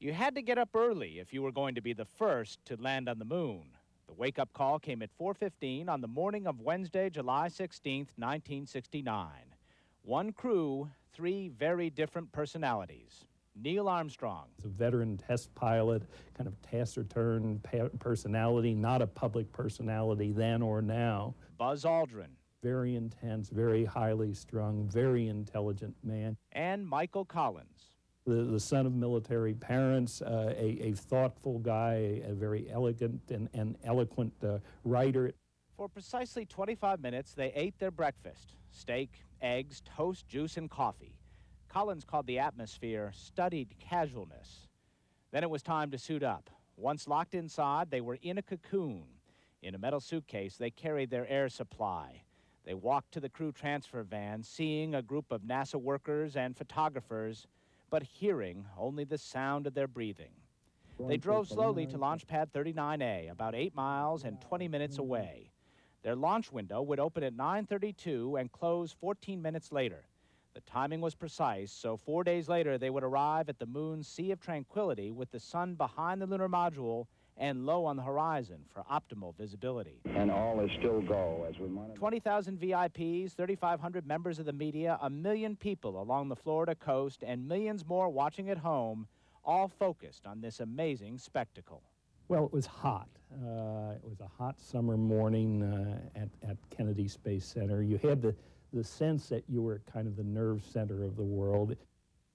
You had to get up early if you were going to be the first to land on the moon. The wake-up call came at 4:15 on the morning of Wednesday, July 16th, 1969. One crew, three very different personalities. Neil Armstrong. He's a veteran test pilot, kind of taciturn personality, not a public personality then or now. Buzz Aldrin. Very intense, very highly strung, very intelligent man. And Michael Collins. The son of military parents, a thoughtful guy, a very elegant and eloquent writer. For precisely 25 minutes, they ate their breakfast: steak, eggs, toast, juice, and coffee. Collins called the atmosphere studied casualness. Then it was time to suit up. Once locked inside, they were in a cocoon. In a metal suitcase, they carried their air supply. They walked to the crew transfer van, seeing a group of NASA workers and photographers, but hearing only the sound of their breathing. They drove slowly to Launch Pad 39A, about 8 miles and 20 minutes away. Their launch window would open at 9:32 and close 14 minutes later. The timing was precise, so 4 days later they would arrive at the moon's Sea of Tranquility with the sun behind the lunar module and low on the horizon for optimal visibility. And all is still go as we monitor. 20,000 VIPs, 3,500 members of the media, 1 million people along the Florida coast, and millions more watching at home, all focused on this amazing spectacle. Well, it was hot. It was a hot summer morning at Kennedy Space Center. You had the sense that you were kind of the nerve center of the world.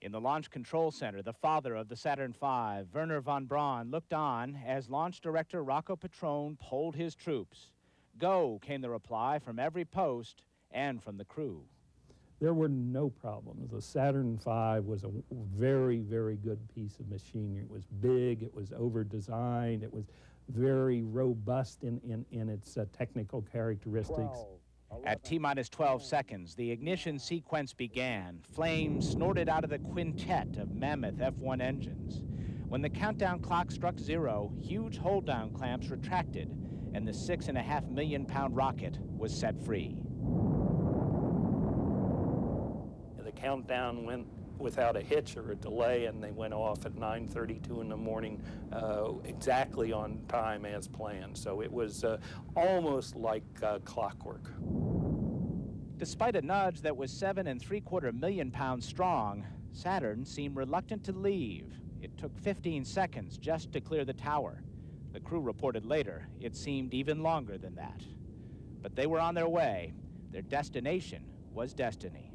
In the Launch Control Center, the father of the Saturn V, Wernher von Braun, looked on as Launch Director Rocco Petrone polled his troops. Go, came the reply from every post and from the crew. There were no problems. The Saturn V was a very, very good piece of machinery. It was big, it was over-designed, it was very robust in its technical characteristics. At T-minus 12 seconds, the ignition sequence began. Flames snorted out of the quintet of mammoth F-1 engines. When the countdown clock struck 0, huge hold-down clamps retracted, and the 6.5 million pound rocket was set free. The countdown went without a hitch or a delay, and they went off at 9:32 in the morning, exactly on time as planned. So it was almost like clockwork. Despite a nudge that was 7.75 million pounds strong, Saturn seemed reluctant to leave. It took 15 seconds just to clear the tower. The crew reported later it seemed even longer than that. But they were on their way. Their destination was destiny.